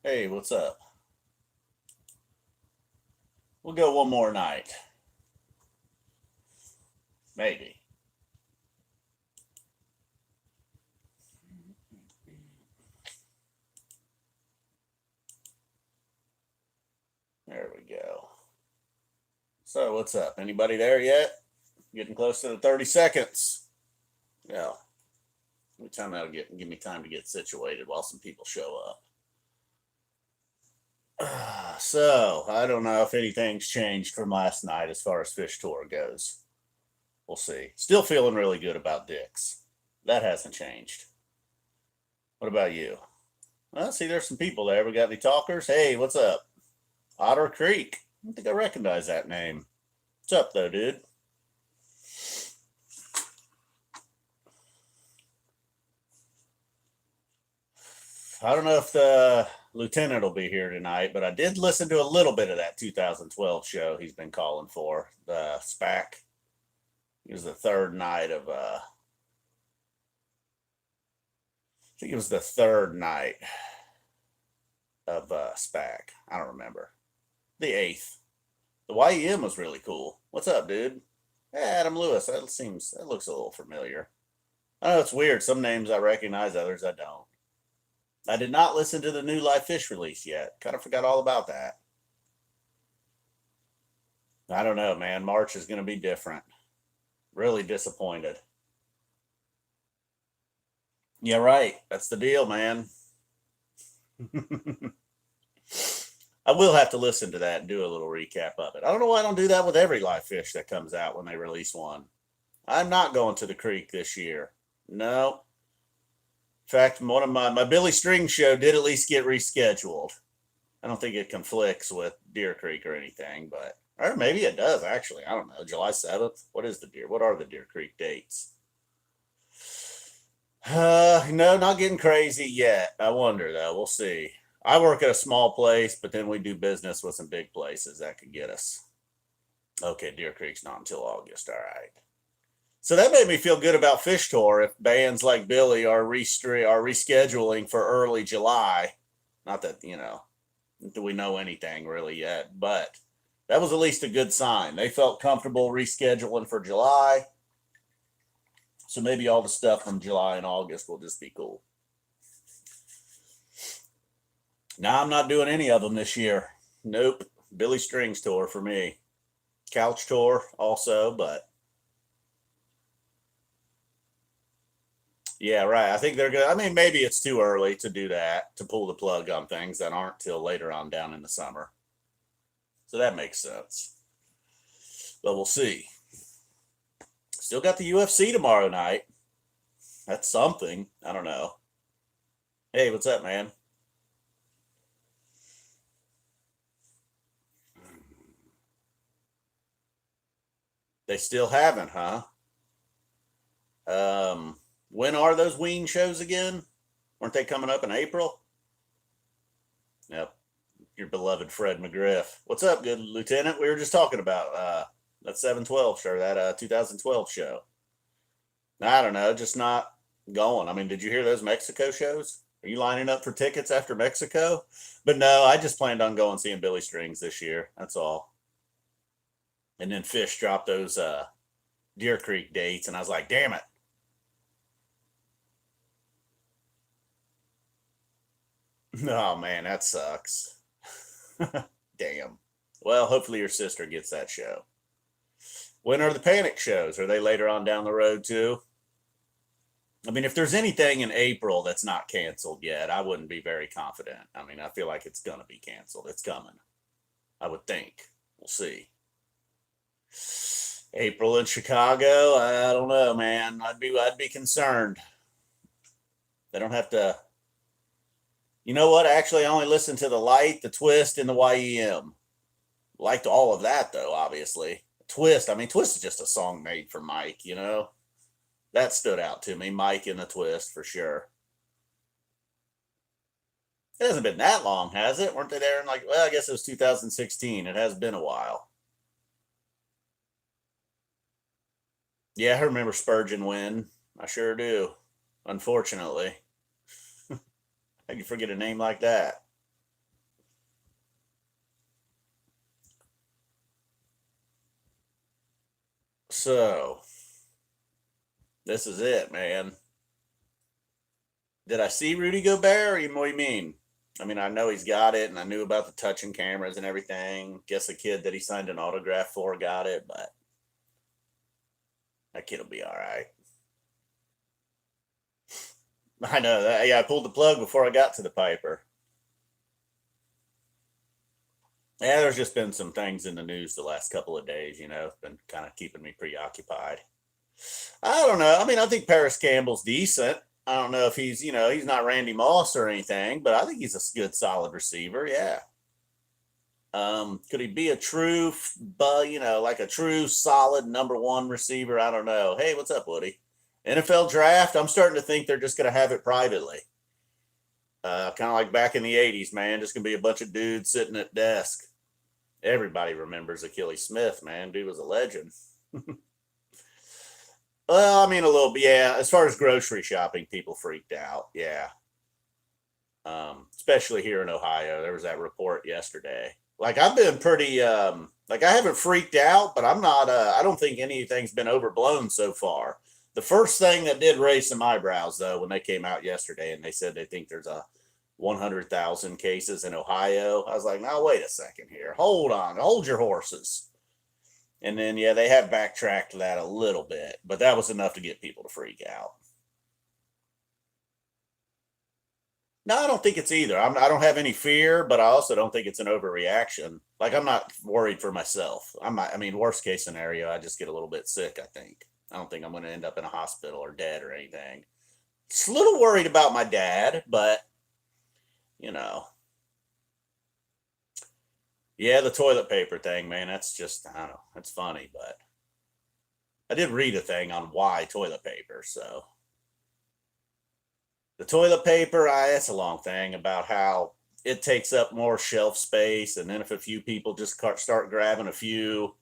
Hey, what's up? We'll go one more night. Maybe. There we go. So, what's up? Anybody there yet? Getting close to the 30 seconds. Yeah. Let me time that'll give me time to get situated while some people show up. So, I don't know if anything's changed from last night as far as Phish tour goes. We'll see. Still feeling really good about Dick's. That hasn't changed. What about you? Well, see, there's some people there. We got any talkers? Hey, what's up? Otter Creek. I don't think I recognize that name. What's up, though, dude? I don't know if the lieutenant will be here tonight, but I did listen to a little bit of that 2012 show he's been calling for, the SPAC. It was the third night of, I think it was the third night of SPAC. I don't remember. The eighth. The YEM was really cool. What's up, dude? Hey, Adam Lewis. That looks a little familiar. I know it's weird. Some names I recognize, others I don't. I did not listen to the new Live Phish release yet. Kind of forgot all about that. I don't know, man. March is going to be different. Really disappointed. Yeah, right. That's the deal, man. I will have to listen to that and do a little recap of it. I don't know why I don't do that with every Live Phish that comes out when they release one. I'm not going to the creek this year. No. In fact, one of my Billy String show did at least get rescheduled. I don't think it conflicts with Deer Creek or anything, but or maybe it does actually. I don't know. July 7th. What are the Deer Creek dates? No, not getting crazy yet. I wonder though. We'll see. I work at a small place, but then we do business with some big places that could get us. Okay, Deer Creek's not until August. All right. So that made me feel good about Phish Tour. If bands like Billy are rescheduling for early July, not that do we know anything really yet, but that was at least a good sign. They felt comfortable rescheduling for July, so maybe all the stuff from July and August will just be cool. Now I'm not doing any of them this year. Nope. Billy Strings tour for me. Couch tour also, but yeah, right. I think they're good. I mean, maybe it's too early to do that, to pull the plug on things that aren't till later on down in the summer. So that makes sense. But we'll see. Still got the UFC tomorrow night. That's something. I don't know. Hey, what's up, man? They still haven't, huh? When are those Ween shows again? Weren't they coming up in April? Yep. Your beloved Fred McGriff. What's up, good lieutenant? We were just talking about that 712 show, that 2012 show. I don't know, just not going. I mean, did you hear those Mexico shows? Are you lining up for tickets after Mexico? But no, I just planned on going seeing Billy Strings this year. That's all. And then Phish dropped those Deer Creek dates, and I was like, damn it. Oh man, that sucks. Damn. Well, hopefully your sister gets that show. When are the Panic shows? Are they later on down the road too? I mean, if there's anything in April that's not canceled yet, I wouldn't be very confident. I mean, I feel like it's gonna be canceled. It's coming. I would think. We'll see. April in Chicago, I don't know, man. I'd be concerned. They don't have to. You know what? Actually, I only listened to the Light, the Twist, and the YEM. Liked all of that though, obviously. Twist, I mean, Twist is just a song made for Mike, you know? That stood out to me, Mike and the Twist for sure. It hasn't been that long, has it? Weren't they there in like, well, I guess it was 2016. It has been a while. Yeah, I remember Spurgeon win. I sure do. Unfortunately. How can you forget a name like that? So this is it, man. Did I see Rudy Gobert? Or what do you mean? I mean, I know he's got it, and I knew about the touching cameras and everything. Guess the kid that he signed an autograph for got it, but that kid will be all right. I know that. Yeah, I pulled the plug before I got to the Piper. Yeah, there's just been some things in the news the last couple of days, it's been kind of keeping me preoccupied. I don't know. I mean, I think Paris Campbell's decent. I don't know if he's not Randy Moss or anything, but I think he's a good, solid receiver. Yeah. Could he be a true, like a true, solid number one receiver? I don't know. Hey, what's up, Woody? NFL draft. I'm starting to think they're just going to have it privately. Kind of like back in the 80s, man. Just going to be a bunch of dudes sitting at desk. Everybody remembers Achilles Smith, man. Dude was a legend. Well, I mean, a little bit, yeah. As far as grocery shopping, people freaked out. Yeah. Especially here in Ohio. There was that report yesterday. Like, I've been pretty, like, I haven't freaked out, but I'm not, I don't think anything's been overblown so far. The first thing that did raise some eyebrows, though, when they came out yesterday and they said they think there's a 100,000 cases in Ohio, I was like, now, wait a second here. Hold on. Hold your horses. And then, yeah, they have backtracked that a little bit, but that was enough to get people to freak out. No, I don't think it's either. I don't have any fear, but I also don't think it's an overreaction. Like, I'm not worried for myself. I mean, worst case scenario, I just get a little bit sick, I think. I don't think I'm going to end up in a hospital or dead or anything. Just a little worried about my dad, but, you know. Yeah, the toilet paper thing, man, that's just, I don't know, that's funny, but I did read a thing on why toilet paper, so. The toilet paper, that's a long thing about how it takes up more shelf space, and then if a few people just start grabbing a few,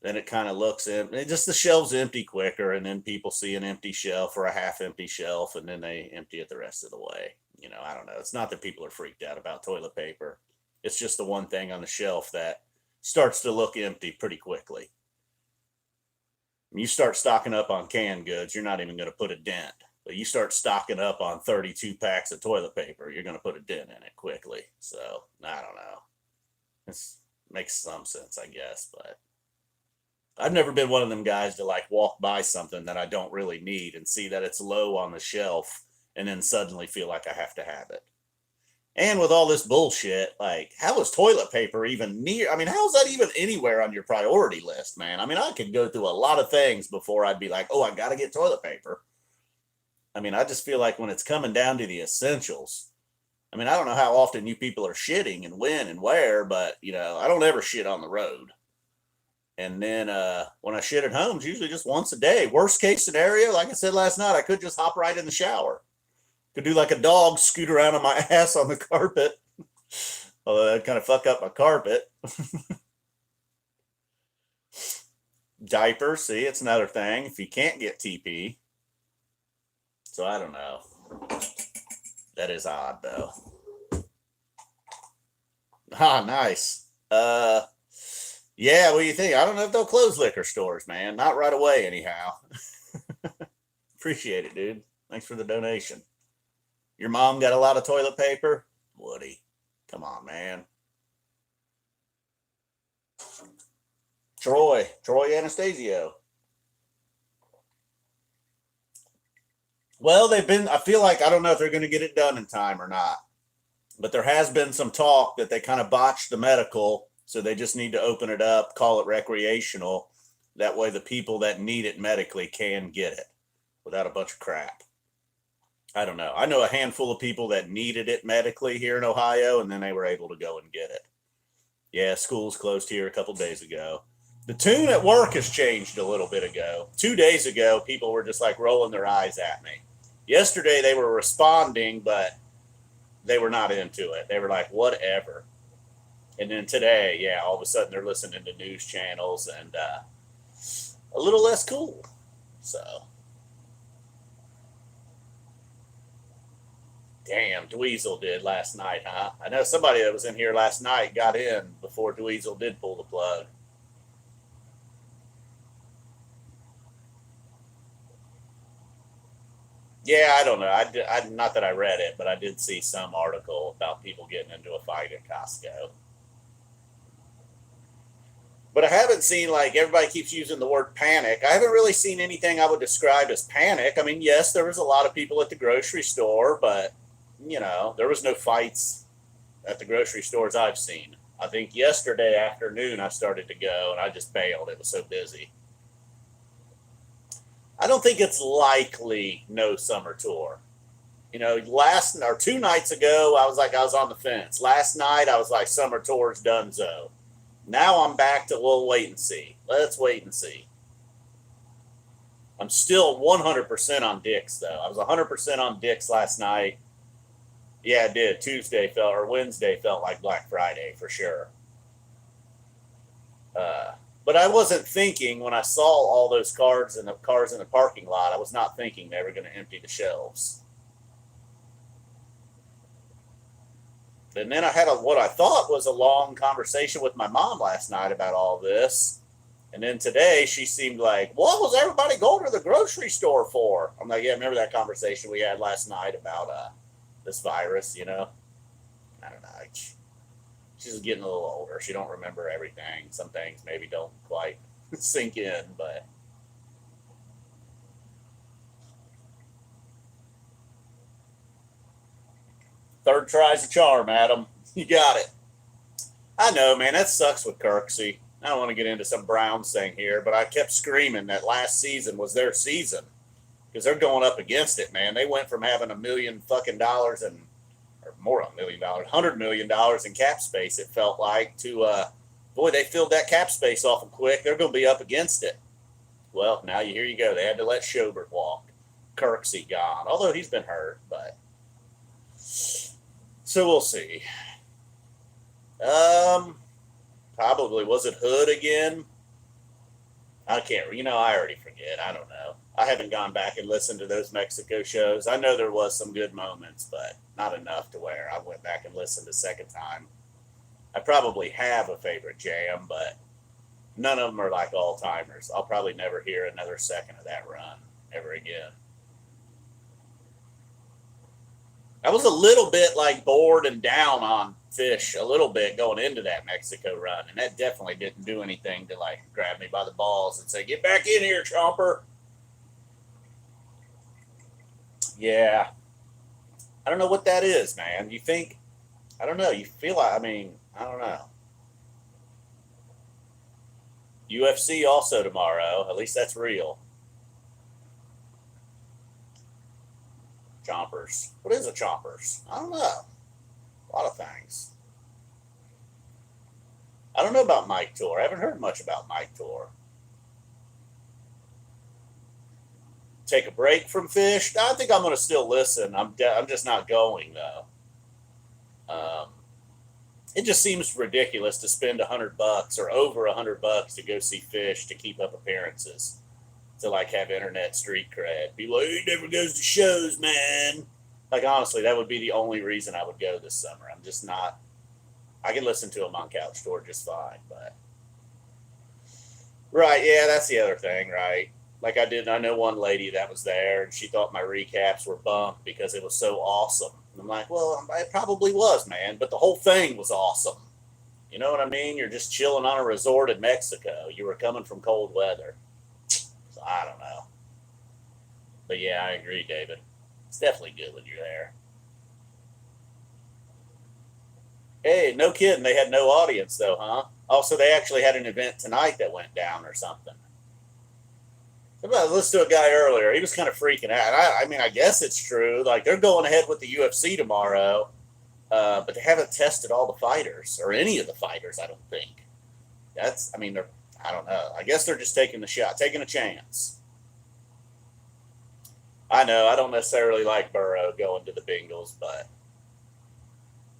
then it kind of looks in, just the shelves empty quicker, and then people see an empty shelf or a half empty shelf, and then they empty it the rest of the way. I don't know. It's not that people are freaked out about toilet paper. It's just the one thing on the shelf that starts to look empty pretty quickly. When you start stocking up on canned goods, you're not even going to put a dent. But you start stocking up on 32 packs of toilet paper, you're going to put a dent in it quickly. So, I don't know. This makes some sense, I guess. But I've never been one of them guys to like walk by something that I don't really need and see that it's low on the shelf and then suddenly feel like I have to have it. And with all this bullshit, like, how is toilet paper even near? I mean, how is that even anywhere on your priority list, man? I mean, I could go through a lot of things before I'd be like, oh, I got to get toilet paper. I mean, I just feel like when it's coming down to the essentials, I mean, I don't know how often you people are shitting and when and where, but, I don't ever shit on the road. And then when I shit at home, it's usually just once a day. Worst case scenario, like I said last night, I could just hop right in the shower. Could do like a dog, scoot around on my ass on the carpet. Although that'd kind of fuck up my carpet. Diapers, see, it's another thing. If you can't get TP. So I don't know. That is odd, though. Ah, nice. Yeah, what do you think? I don't know if they'll close liquor stores, man. Not right away, anyhow. Appreciate it, dude. Thanks for the donation. Your mom got a lot of toilet paper? Woody, come on, man. Troy Anastasio. Well, I feel like, I don't know if they're going to get it done in time or not, but there has been some talk that they kind of botched the medical, so they just need to open it up, call it recreational. That way the people that need it medically can get it without a bunch of crap. I don't know. I know a handful of people that needed it medically here in Ohio, and then they were able to go and get it. Yeah, school's closed here a couple days ago. The tune at work has changed a little bit ago. 2 days ago, people were just like rolling their eyes at me. Yesterday, they were responding, but they were not into it. They were like, whatever. And then today, yeah, all of a sudden they're listening to news channels and a little less cool. So, damn, Dweezil did last night, huh? I know somebody that was in here last night got in before Dweezil did pull the plug. Yeah, I don't know. Not that I read it, but I did see some article about people getting into a fight at Costco. But I haven't seen, like, everybody keeps using the word panic. I haven't really seen anything I would describe as panic. I mean, yes, there was a lot of people at the grocery store, but there was no fights at the grocery stores I've seen. I think yesterday afternoon I started to go and I just bailed. It was so busy. I don't think it's likely no summer tour. Last or 2 nights ago, I was on the fence. Last night, I was like, summer tour's donezo. Now I'm back to, we'll wait and see. Let's wait and see. I'm still 100% on Dick's, though. I was 100% on Dick's last night. Yeah, it did. Wednesday felt like Black Friday for sure. But I wasn't thinking when I saw all those cars in the parking lot. I was not thinking they were going to empty the shelves. And then I had what I thought was a long conversation with my mom last night about all this. And then today she seemed like, what was everybody going to the grocery store for? I'm like, yeah, remember that conversation we had last night about this virus, I don't know. She's getting a little older. She don't remember everything. Some things maybe don't quite sink in, but third try's a charm, Adam. You got it. I know, man. That sucks with Kirksey. I don't want to get into some Browns thing here, but I kept screaming that last season was their season because they're going up against it, man. They went from having $1 million and or more than $1 million, $100 million in cap space. It felt like to boy, they filled that cap space off quick. They're going to be up against it. Well, now here you go. They had to let Schobert walk. Kirksey gone, although he's been hurt, but so we'll see. Probably was it Hood again? I can't. I already forget. I don't know. I haven't gone back and listened to those Mexico shows. I know there was some good moments, but not enough to where I went back and listened a second time. I probably have a favorite jam, but none of them are like all timers. I'll probably never hear another second of that run ever again. I was a little bit like bored and down on Phish a little bit going into that Mexico run, and that definitely didn't do anything to like grab me by the balls and say, "Get back in here, Chomper." Yeah, I don't know what that is, man. You think? I don't know. You feel like? I mean, I don't know. UFC also tomorrow. At least that's real. Chompers. What is a chompers? I don't know. A lot of things. I don't know about Mike Tour. I haven't heard much about Mike Tour. Take a break from Phish. I think I'm going to still listen. I'm just not going though. It just seems ridiculous to spend $100 or over $100 to go see Phish to keep up appearances, to like have internet street cred. Be like, he never goes to shows, man. Like honestly, that would be the only reason I would go this summer. I'm just not. I can listen to him on Couch Tour just fine, but right, yeah, that's the other thing, right? Like I know one lady that was there, and she thought my recaps were bunk because it was so awesome. And I'm like, well, it probably was, man, but the whole thing was awesome. You know what I mean? You're just chilling on a resort in Mexico. You were coming from cold weather. So I don't know. But yeah, I agree, David. It's definitely good when you're there. Hey, no kidding. They had no audience, though, huh? Also, they actually had an event tonight that went down or something. I listened to a guy earlier. He was kind of freaking out. I mean, I guess it's true. Like, they're going ahead with the UFC tomorrow, but they haven't tested all the fighters or any of the fighters, I don't think. I mean, I don't know. I guess they're just taking the shot, taking a chance. I know. I don't necessarily like Burrow going to the Bengals, but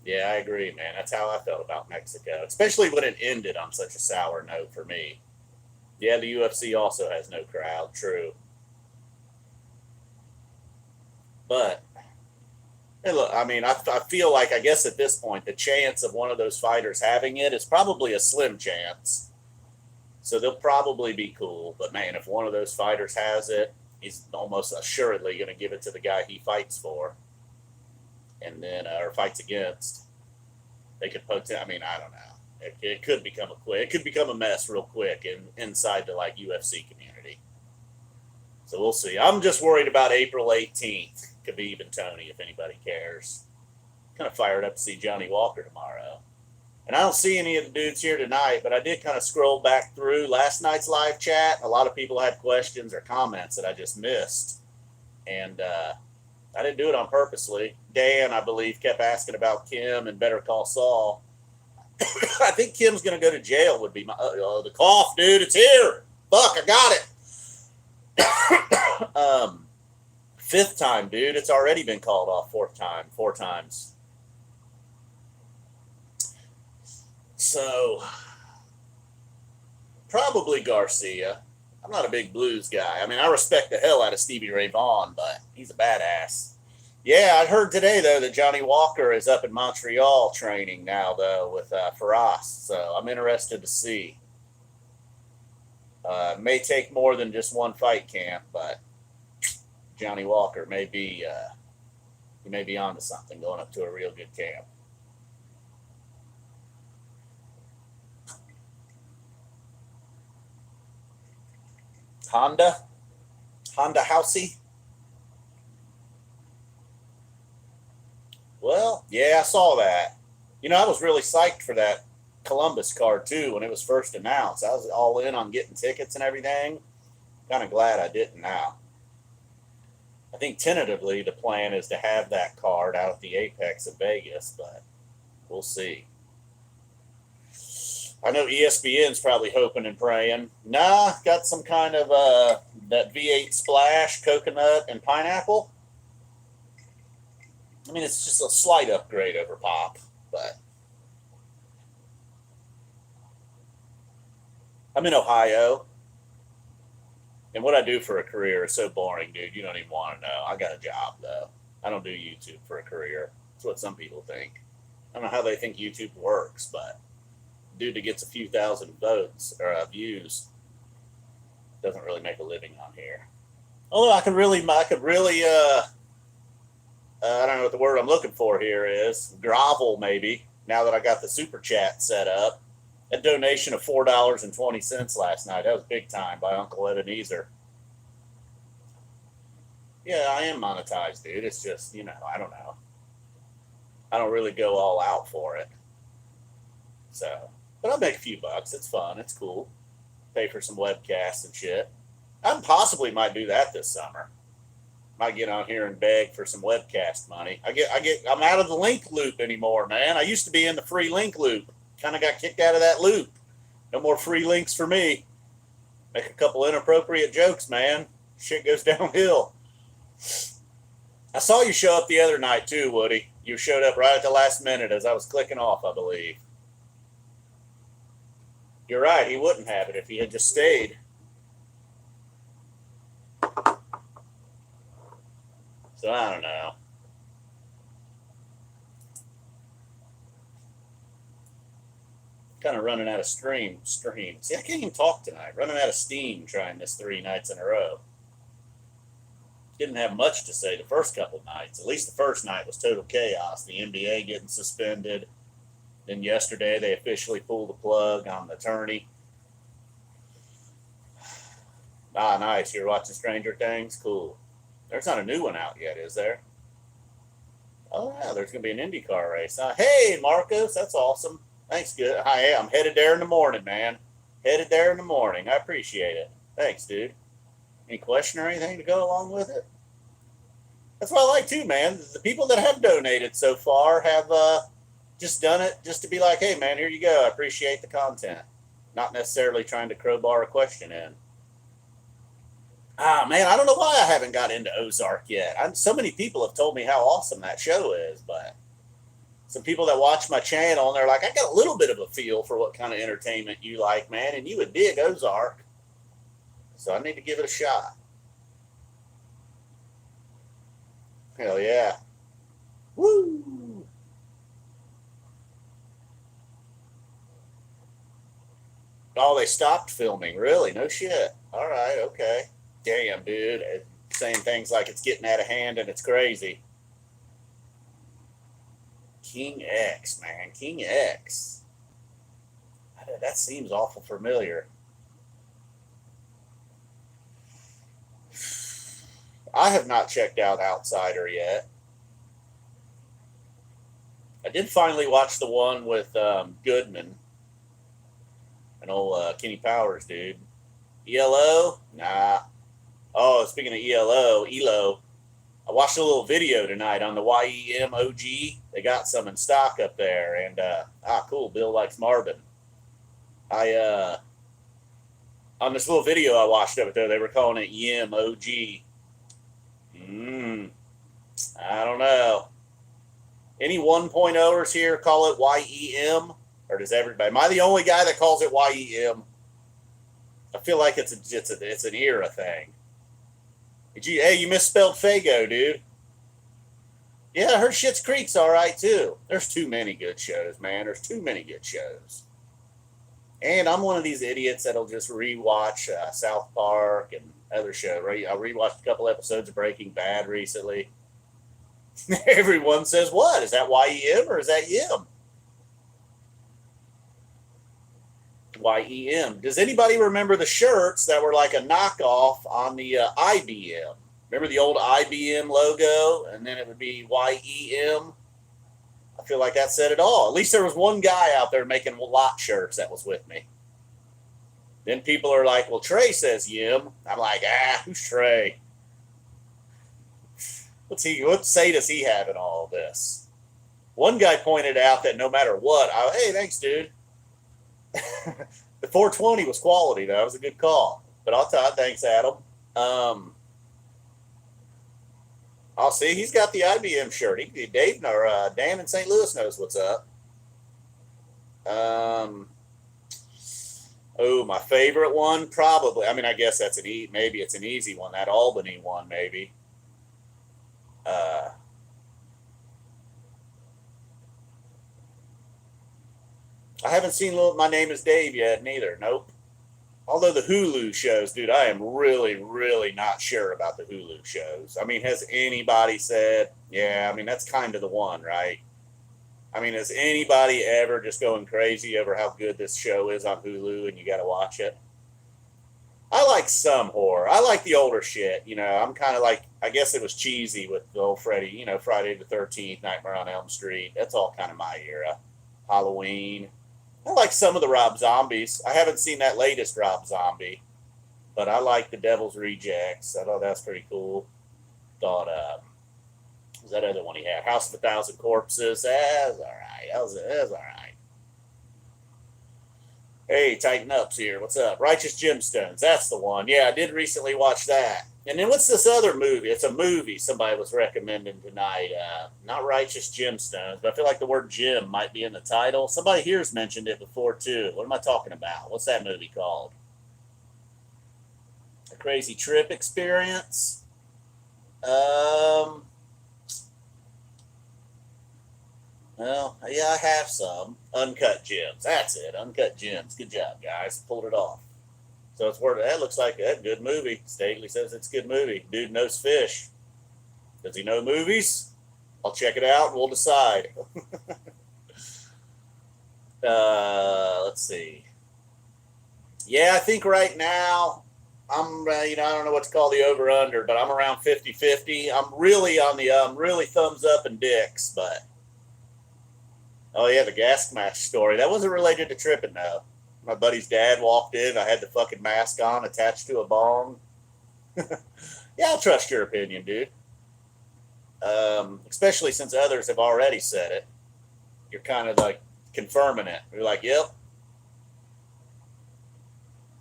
yeah, I agree, man. That's how I felt about Mexico, especially when it ended on such a sour note for me. Yeah, the UFC also has no crowd, true. But, hey, look, I mean, I feel like, I guess at this point, the chance of one of those fighters having it is probably a slim chance. So they'll probably be cool. But, man, if one of those fighters has it, He's almost assuredly going to give it to the guy he fights for, and then or fights against. They could I mean, I don't know. It could become it could become a mess real quick inside the like UFC community. So we'll see. I'm just worried about April 18th, Khabib and Tony, if anybody cares. Kind of fired up to see Johnny Walker tomorrow. And I don't see any of the dudes here tonight, but I did kind of scroll back through last night's live chat. A lot of people had questions or comments that I just missed. And I didn't do it on purposely. Dan, I believe, kept asking about Kim and Better Call Saul. I think Kim's going to go to jail would be my... the cough, dude. It's here. Fuck, I got it. Fifth time, dude. It's already been called off. Four times. So, probably Garcia. I'm not a big blues guy. I mean, I respect the hell out of Stevie Ray Vaughan, but he's a badass. Yeah, I heard today, though, that Johnny Walker is up in Montreal training now, though, with Faraz. So I'm interested to see. May take more than just one fight camp, but Johnny Walker may be he may be onto something going up to a real good camp. Honda Housey. Well, yeah, I saw that. You know, I was really psyched for that Columbus card too when it was first announced. I was all in on getting tickets and everything. Kind of glad I didn't now. I think tentatively the plan is to have that card out at the Apex in Vegas, but we'll see. I know ESPN's probably hoping and praying. Nah, got some kind of that V8 Splash, coconut, and pineapple. I mean, it's just a slight upgrade over Pop, but I'm in Ohio. And what I do for a career is so boring, dude. You don't even want to know. I got a job, though. I don't do YouTube for a career. That's what some people think. I don't know how they think YouTube works, but dude that gets a few thousand votes or views doesn't really make a living on here. Although I could really, I don't know what the word I'm looking for here is. Grovel, maybe, now that I got the super chat set up. A donation of $4.20 last night. That was big time by Uncle Ebenezer. Yeah, I am monetized, dude. It's just, you know, I don't know. I don't really go all out for it. So, but I'll make a few bucks. It's fun. It's cool. Pay for some webcasts and shit. I possibly might do that this summer. Might get on here and beg for some webcast money. I'm out of the link loop anymore, man. I used to be in the free link loop. Kind of got kicked out of that loop. No more free links for me. Make a couple inappropriate jokes, man. Shit goes downhill. I saw you show up the other night too, Woody. You showed up right at the last minute as I was clicking off, I believe. You're right. He wouldn't have it if he had just stayed. So I don't know. Kind of running out of stream. See, I can't even talk tonight. Running out of steam trying this 3 nights in a row. Didn't have much to say the first couple nights. At least the first night was total chaos. The NBA getting suspended. Then yesterday they officially pulled the plug on the attorney. Ah, nice. You're watching Stranger Things? Cool. There's not a new one out yet, is there? Oh, yeah, there's going to be an IndyCar race. Hey, Marcos, that's awesome. Thanks, good. Hi, I'm headed there in the morning, man. Headed there in the morning. I appreciate it. Thanks, dude. Any question or anything to go along with it? That's what I like, too, man. The people that have donated so far have just done it just to be like, hey, man, here you go. I appreciate the content. Not necessarily trying to crowbar a question in. Ah, man, I don't know why I haven't got into Ozark yet. So many people have told me how awesome that show is, but some people that watch my channel, and they're like, I got a little bit of a feel for what kind of entertainment you like, man, and you would dig Ozark. So I need to give it a shot. Hell yeah. Woo! Oh, they stopped filming. Really? No shit. All right, okay. damn, dude. Saying things like it's getting out of hand and it's crazy. King X, man. King X. That seems awful familiar. I have not checked out Outsider yet. I did finally watch the one with Goodman and old Kenny Powers, dude. ELO? Nah. Oh, speaking of ELO, I watched a little video tonight on the YEM OG. They got some in stock up there, and cool. Bill likes Marvin. On this little video I watched of it though, they were calling it YEM OG. I don't know. Any 1.0ers here call it YEM, or does everybody? Am I the only guy that calls it YEM? I feel like it's an era thing. You misspelled Fago, dude. Yeah, I heard Schitt's Creek's all right too. There's too many good shows, man. There's too many good shows. And I'm one of these idiots that'll just rewatch South Park and other shows. Right? I rewatched a couple episodes of Breaking Bad recently. Everyone says, "What is that? YEM or is that YEM?" YEM. Does anybody remember the shirts that were like a knockoff on the IBM? Remember the old IBM logo, and then it would be YEM. I feel like that said it all. At least there was one guy out there making lot shirts that was with me. Then people are like, "Well, Trey says YEM." I'm like, who's Trey? What say does he have in all of this? One guy pointed out that no matter what, hey, thanks, dude. The 420 was quality, though. It was a good call. But I'll tell you, thanks, Adam. I'll see. He's got the IBM shirt. Dave or Dan in St. Louis knows what's up. My favorite one, probably. I mean, I guess that's maybe it's an easy one. That Albany one, maybe. I haven't seen My Name is Dave yet, neither. Nope. Although the Hulu shows, dude, I am really, really not sure about the Hulu shows. I mean, has anybody said, yeah, I mean, that's kind of the one, right? I mean, is anybody ever just going crazy over how good this show is on Hulu and you got to watch it? I like some horror. I like the older shit. You know, I'm kind of like, I guess it was cheesy with the old Freddy, you know, Friday the 13th, Nightmare on Elm Street. That's all kind of my era. Halloween. I like some of the Rob Zombies. I haven't seen that latest Rob Zombie, but I like the Devil's Rejects. I thought that's pretty cool. Thought, was that other one he had? House of a Thousand Corpses. That was all right. That was all right. Hey, Tighten Ups here. What's up? Righteous Gemstones. That's the one. Yeah, I did recently watch that. And then what's this other movie? It's a movie somebody was recommending tonight. Not Righteous Gemstones, but I feel like the word gem might be in the title. Somebody here's mentioned it before, too. What am I talking about? What's that movie called? A Crazy Trip Experience? Well, yeah, I have some. Uncut Gems. That's it. Uncut Gems. Good job, guys. Pulled it off. So it's word. That looks like a good movie. Stately says it's a good movie. Dude knows Phish. Does he know movies? I'll check it out and we'll decide. Let's see. Yeah, I think right now I'm, I don't know what to call the over-under, but I'm around 50-50. I'm really on the, really thumbs up and dicks, but. Oh, yeah, the gas mask story. That wasn't related to tripping, though. My buddy's dad walked in. I had the fucking mask on attached to a bong. Yeah, I'll trust your opinion, dude. Especially since others have already said it. You're kind of like confirming it. You're like, yep.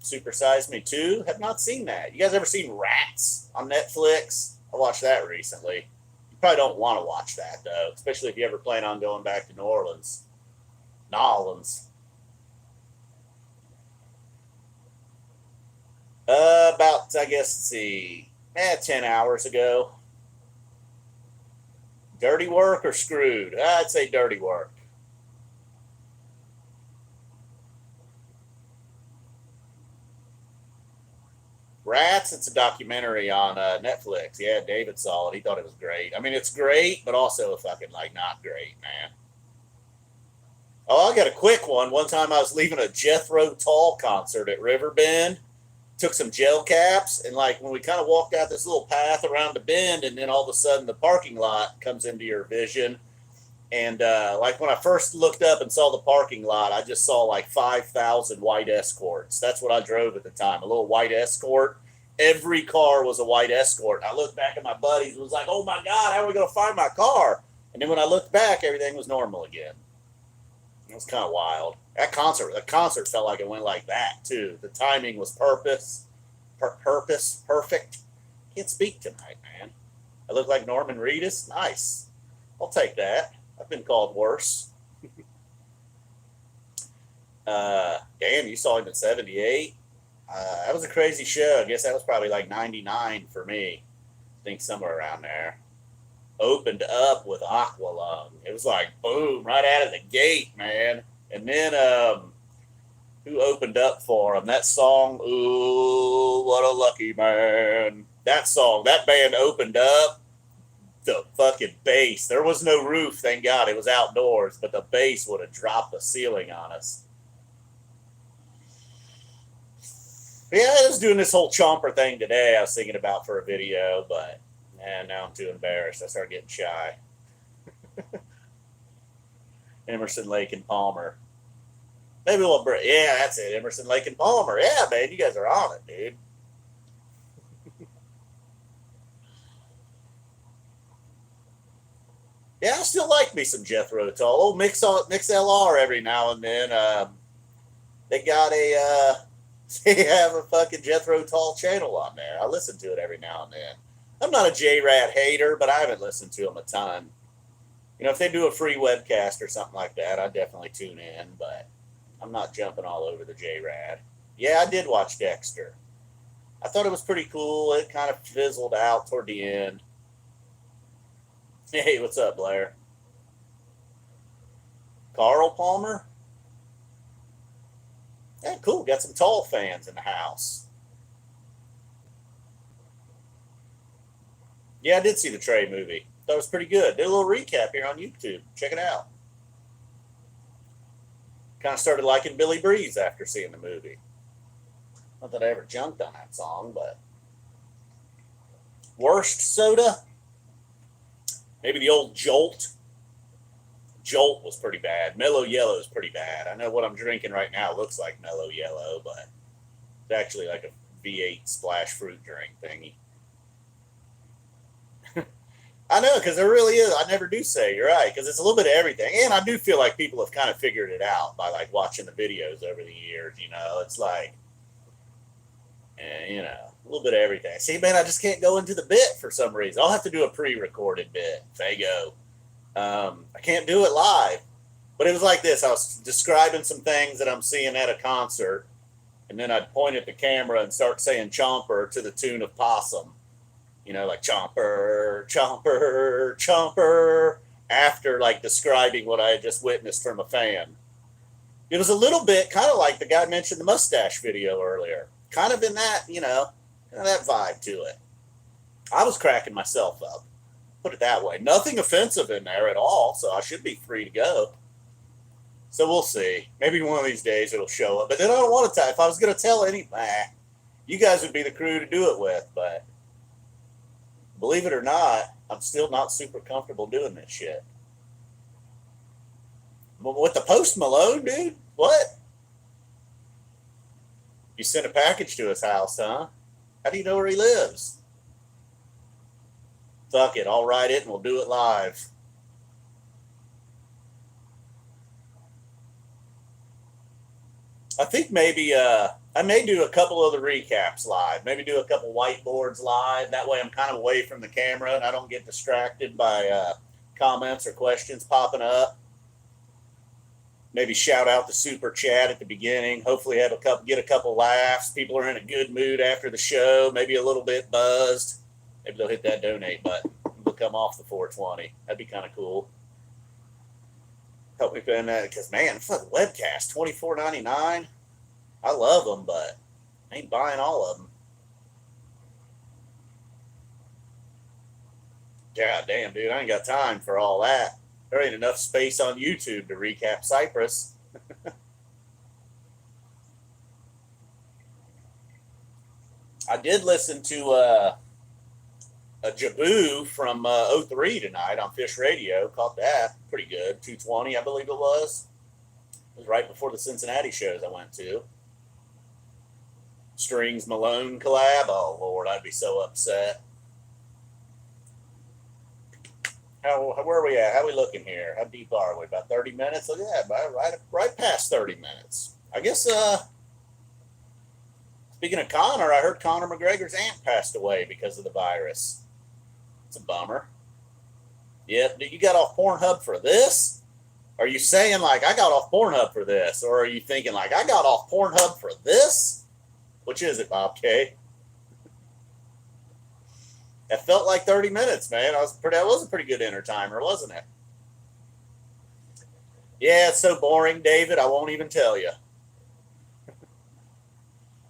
Super Size Me 2? Have not seen that. You guys ever seen Rats on Netflix? I watched that recently. You probably don't want to watch that, though, especially if you ever plan on going back to New Orleans. About, I guess, let's see, 10 hours ago. Dirty work or screwed? I'd say dirty work. Rats, it's a documentary on Netflix. Yeah, David saw it. He thought it was great. I mean, it's great, but also fucking like not great, man. Oh, I got a quick one. One time I was leaving a Jethro Tull concert at Riverbend, took some gel caps, and like when we kind of walked out this little path around the bend, and then all of a sudden the parking lot comes into your vision. And like when I first looked up and saw the parking lot, I just saw like 5,000 white Escorts. That's what I drove at the time, a little white Escort. Every car was a white Escort. I looked back at my buddies and was like, oh my God, how are we going to find my car? And then when I looked back, everything was normal again. It was kind of wild. The concert felt like it went like that too. The timing was perfect. Can't speak tonight, man. I look like Norman Reedus. Nice. I'll take that. I've been called worse. Damn, you saw him in '78. That was a crazy show. I guess that was probably like '99 for me. I think somewhere around there. Opened up with Aqualung. It was like boom, right out of the gate, man. And then who opened up for him? That song, ooh, what a lucky man. That song, that band opened up. The fucking bass. There was no roof, thank God. It was outdoors, but the bass would have dropped the ceiling on us. Yeah, I was doing this whole chomper thing today. I was thinking about for a video, but now I'm too embarrassed. I started getting shy. Emerson, Lake, and Palmer. Maybe we'll break. Yeah, that's it. Emerson, Lake, and Palmer. Yeah, man, you guys are on it, dude. Yeah, I still like me some Jethro Tull. Oh, Mix LR every now and then. They got they have a fucking Jethro Tull channel on there. I listen to it every now and then. I'm not a J-Rad hater, but I haven't listened to them a ton. You know, if they do a free webcast or something like that, I'd definitely tune in, but I'm not jumping all over the J-Rad. Yeah, I did watch Dexter. I thought it was pretty cool. It kind of fizzled out toward the end. Hey, what's up, Blair? Carl Palmer? Yeah, cool. Got some Tull fans in the house. Yeah, I did see the Trey movie. Thought it was pretty good. Did a little recap here on YouTube. Check it out. Kind of started liking Billy Breeze after seeing the movie. Not that I ever jumped on that song, but worst soda? Maybe the old Jolt. Jolt was pretty bad. Mellow Yellow is pretty bad. I know what I'm drinking right now looks like Mellow Yellow, but it's actually like a V8 splash fruit drink thingy. I know, because there really is. I never do say, you're right, because it's a little bit of everything. And I do feel like people have kind of figured it out by like watching the videos over the years, you know. It's like, you know, a little bit of everything. See, man, I just can't go into the bit for some reason. I'll have to do a pre-recorded bit. Fago. I can't do it live. But it was like this. I was describing some things that I'm seeing at a concert, and then I'd point at the camera and start saying chomper to the tune of Possum. You know, like chomper, chomper, chomper, after like describing what I had just witnessed from a fan. It was a little bit kind of like the guy mentioned the mustache video earlier. Kind of in that, you know, kind of that vibe to it. I was cracking myself up. Put it that way. Nothing offensive in there at all, so I should be free to go. So we'll see. Maybe one of these days it'll show up. But then I don't want to tell. If I was going to tell you guys would be the crew to do it with, but believe it or not, I'm still not super comfortable doing this shit. But with the Post Malone, dude, what? You sent a package to his house, huh? How do you know where he lives? Fuck it, I'll write it and we'll do it live. I think maybe I may do a couple of the recaps live. Maybe do a couple whiteboards live. That way I'm kind of away from the camera and I don't get distracted by comments or questions popping up. Maybe shout out the super chat at the beginning. Hopefully get a couple laughs. People are in a good mood after the show. Maybe a little bit buzzed. Maybe they'll hit that donate button. They'll come off the 420. That'd be kind of cool. Help me put that because man, fuck webcast $24.99. I love them, but I ain't buying all of them. God damn, dude, I ain't got time for all that. There ain't enough space on YouTube to recap Cypress. I did listen to a Jaboo from '03 tonight on Phish Radio. Caught that. Pretty good. 220, I believe it was. It was right before the Cincinnati shows I went to. Strings Malone collab. Oh, Lord, I'd be so upset. Where are we at? How are we looking here? How deep are we? About 30 minutes? Oh, yeah, right past 30 minutes. I guess, speaking of Conor, I heard Conor McGregor's aunt passed away because of the virus. It's a bummer. Yep, you got off Pornhub for this? Are you saying, like, I got off Pornhub for this? Or are you thinking, like, I got off Pornhub for this? Which is it, Bob K? It felt like 30 minutes, man. That was a pretty good entertainer, wasn't it? Yeah, it's so boring, David. I won't even tell you.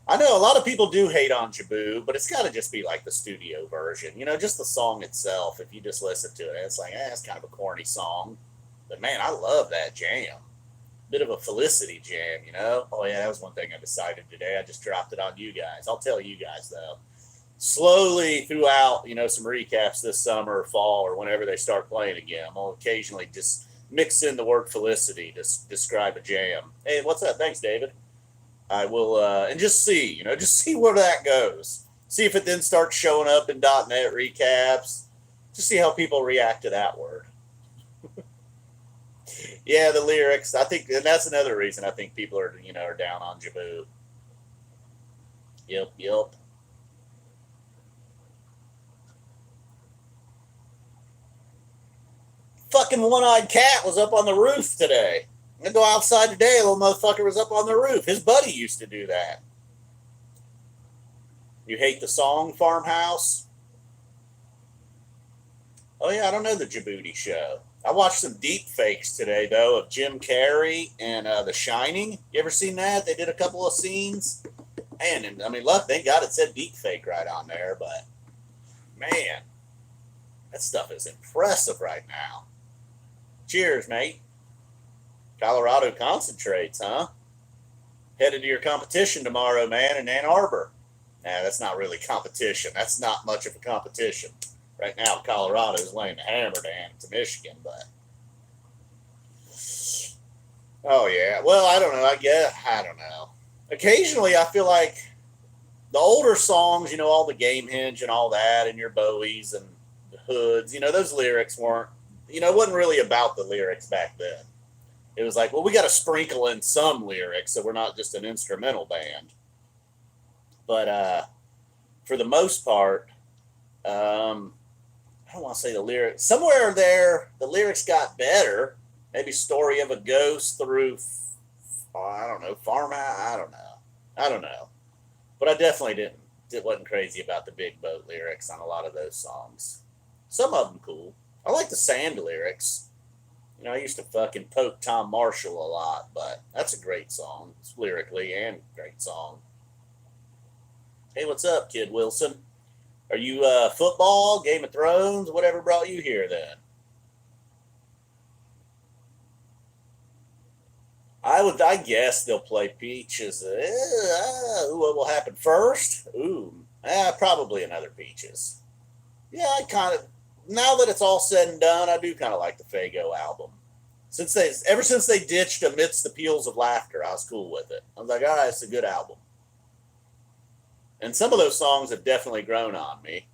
I know a lot of people do hate on Jaboo, but it's got to just be like the studio version. You know, just the song itself. If you just listen to it, it's like, it's kind of a corny song. But man, I love that jam. Bit of a Felicity jam, you know? Oh, yeah, that was one thing I decided today. I just dropped it on you guys. I'll tell you guys, though. Slowly throughout, some recaps this summer or fall or whenever they start playing again, I'll occasionally just mix in the word Felicity to describe a jam. Hey, what's up? Thanks, David. I will, and just see, just see where that goes. See if it then starts showing up in .NET recaps. Just see how people react to that word. Yeah, the lyrics. I think, and that's another reason I think people are, are down on Jaboo. Yep. Fucking one-eyed cat was up on the roof today. I go outside today, a little motherfucker was up on the roof. His buddy used to do that. You hate the song Farmhouse? Oh yeah, I don't know the Djibouti show. I watched some deep fakes today, though, of Jim Carrey and The Shining. You ever seen that? They did a couple of scenes. And I mean, look, thank God it said deep fake right on there, but man, that stuff is impressive right now. Cheers, mate. Colorado concentrates, huh? Headed to your competition tomorrow, man, in Ann Arbor. Nah, that's not really competition. That's not much of a competition. Right now, Colorado is laying the hammer down to Michigan, but... Oh, yeah. Well, I don't know. I don't know. Occasionally, I feel like the older songs, all the Game Hinge and all that, and your Bowies and the Hoods, those lyrics weren't, it wasn't really about the lyrics back then. It was like, well, we got to sprinkle in some lyrics so we're not just an instrumental band. But for the most part, I don't want to say the lyrics. Somewhere there, the lyrics got better. Maybe Story of a Ghost through, I don't know, Farmhouse. I don't know. But I definitely wasn't crazy about the Big Boat lyrics on a lot of those songs. Some of them cool. I like the Sand lyrics. I used to fucking poke Tom Marshall a lot, but that's a great song. It's lyrically and great song. Hey, what's up, Kid Wilson? Are you football, Game of Thrones, whatever brought you here then? I guess they'll play Peaches. What will happen first? Probably another Peaches. Yeah, now that it's all said and done, I do kind of like the Faygo album. Ever since they ditched Amidst the Peals of Laughter, I was cool with it. I was like, all right, it's a good album. And some of those songs have definitely grown on me.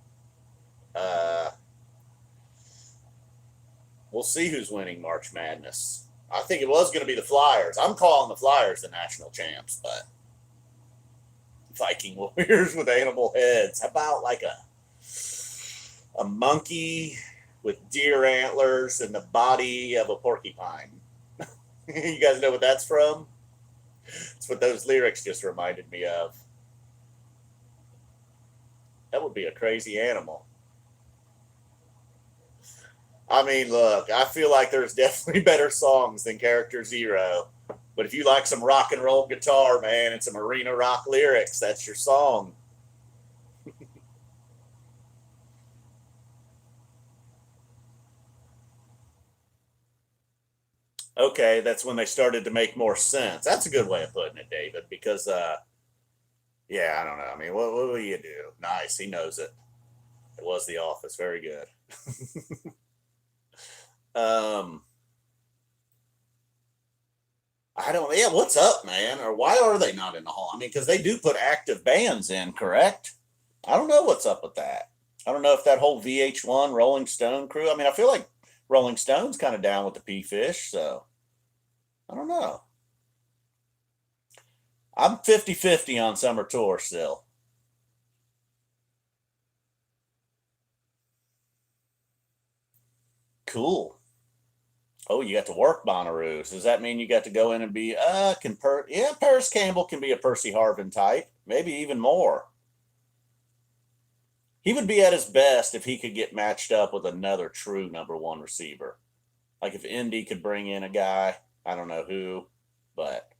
We'll see who's winning March Madness. I think it was going to be the Flyers. I'm calling the Flyers the national champs, but Viking Warriors with animal heads. How about like a monkey with deer antlers and the body of a porcupine? You guys know what that's from? It's what those lyrics just reminded me of. That would be a crazy animal. I mean, look, I feel like there's definitely better songs than Character Zero. But if you like some rock and roll guitar, man, and some arena rock lyrics, that's your song. Okay, that's when they started to make more sense. That's a good way of putting it, David, because yeah, I don't know. I mean, what will you do? Nice, he knows it. It was The Office. Very good. um, I don't. Yeah, what's up, man? Or why are they not in the hall? I mean, because they do put active bands in, correct? I don't know what's up with that. I don't know if that whole VH1 Rolling Stone crew. I mean, I feel like Rolling Stone's kind of down with the P-Fish, so I don't know. I'm 50-50 on Summer Tour still. Cool. Oh, you got to work Bonnaroo. Does that mean you got to go in and be yeah, Paris Campbell can be a Percy Harvin type, maybe even more. He would be at his best if he could get matched up with another true number one receiver. Like if Indy could bring in a guy, I don't know who, but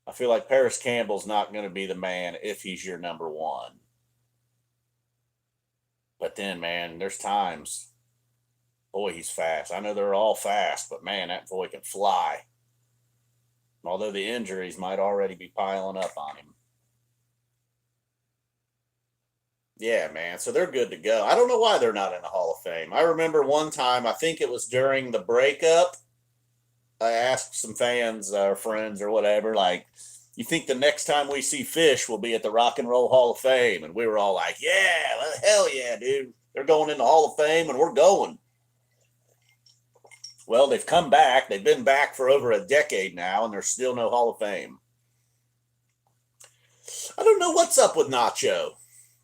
I feel like Paris Campbell's not going to be the man if he's your number one. But then, man, there's times, boy, he's fast. I know they're all fast, but man, that boy can fly. Although the injuries might already be piling up on him. Yeah, man. So they're good to go. I don't know why they're not in the Hall of Fame. I remember one time, I think it was during the breakup, I asked some fans or friends or whatever, like, you think the next time we see Phish will be at the Rock and Roll Hall of Fame? And we were all like, yeah, well, hell yeah, dude. They're going in the Hall of Fame and we're going. Well, they've come back. They've been back for over a decade now, and there's still no Hall of Fame. I don't know what's up with Nacho.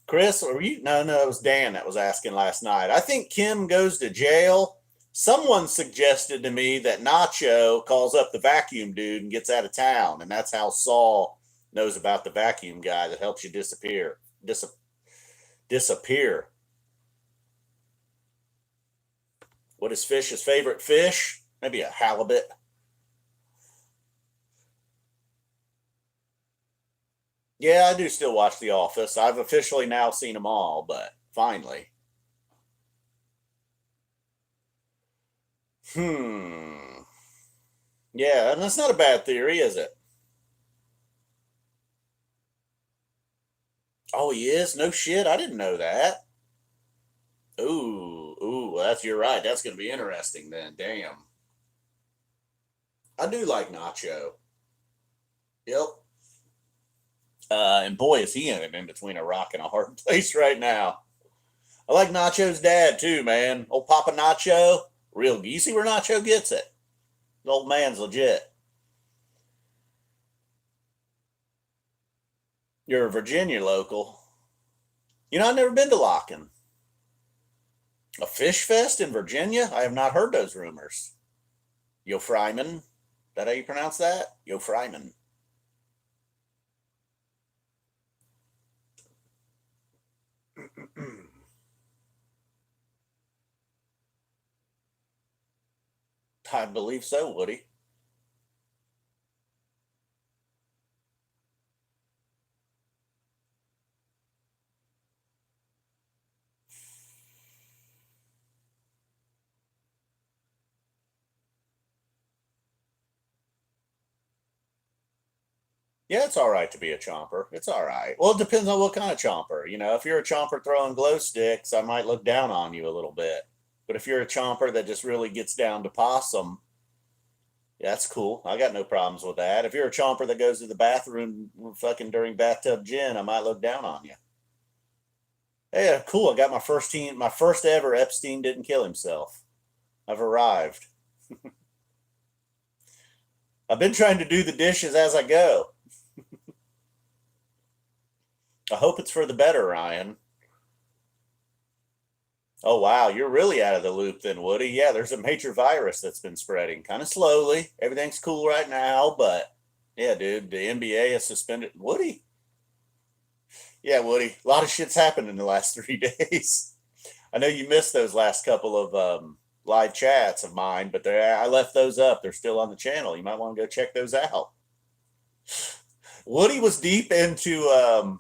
Chris, or you? No, no, it was Dan that was asking last night. I think Kim goes to jail. Someone suggested to me that Nacho calls up the vacuum dude and gets out of town, and that's how Saul knows about the vacuum guy that helps you disappear. What is Fish's favorite fish? Maybe a halibut. Yeah, I do still watch The Office. I've officially now seen them all, but finally. Hmm. Yeah, and that's not a bad theory, is it? Oh, he is? No shit. I didn't know that. Ooh, well, that's you're right. That's gonna be interesting then. Damn. I do like Nacho. Yep. And boy, is he in between a rock and a hard place right now. I like Nacho's dad too, man. Old Papa Nacho, real. You see where Nacho gets it? The old man's legit. You're a Virginia local. You know, I've never been to Lockin. A fish fest in Virginia? I have not heard those rumors. Yo Fryman? That how you pronounce that? Yo Fryman. I believe so, Woody. Yeah, it's all right to be a chomper. It's all right. Well, it depends on what kind of chomper. You know, if you're a chomper throwing glow sticks, I might look down on you a little bit. But if you're a chomper that just really gets down to possum, yeah, that's cool. I got no problems with that. If you're a chomper that goes to the bathroom fucking during bathtub gin, I might look down on you. Hey, cool. I got my first ever Epstein didn't kill himself. I've arrived. I've been trying to do the dishes as I go. I hope it's for the better, Ryan. Oh wow, you're really out of the loop then, Woody. Yeah, there's a major virus that's been spreading kind of slowly. Everything's cool right now, but yeah, dude, the NBA has suspended Woody. Yeah, Woody. A lot of shit's happened in the last 3 days. I know you missed those last couple of live chats of mine, but I left those up. They're still on the channel. You might want to go check those out. Woody was deep into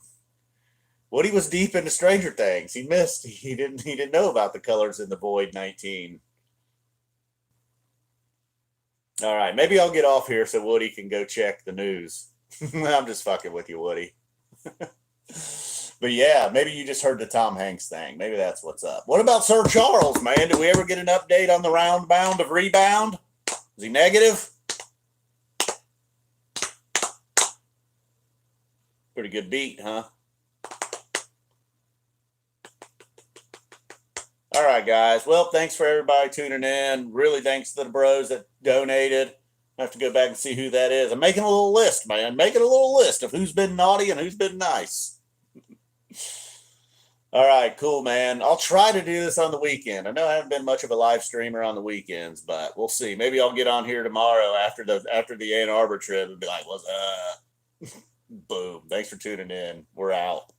Woody was deep into Stranger Things. He missed. He didn't know about the colors in the Void 19. All right, maybe I'll get off here so Woody can go check the news. I'm just fucking with you, Woody. But yeah, maybe you just heard the Tom Hanks thing. Maybe that's what's up. What about Sir Charles, man? Did we ever get an update on the round bound of rebound? Is he negative? Pretty good beat, huh? All right, guys. Well, thanks for everybody tuning in. Really thanks to the bros that donated. I have to go back and see who that is. I'm making a little list, man. Making a little list of who's been naughty and who's been nice. All right, cool, man. I'll try to do this on the weekend. I know I haven't been much of a live streamer on the weekends, but we'll see. Maybe I'll get on here tomorrow after the Ann Arbor trip and be like, "What's up?" Boom. Thanks for tuning in. We're out.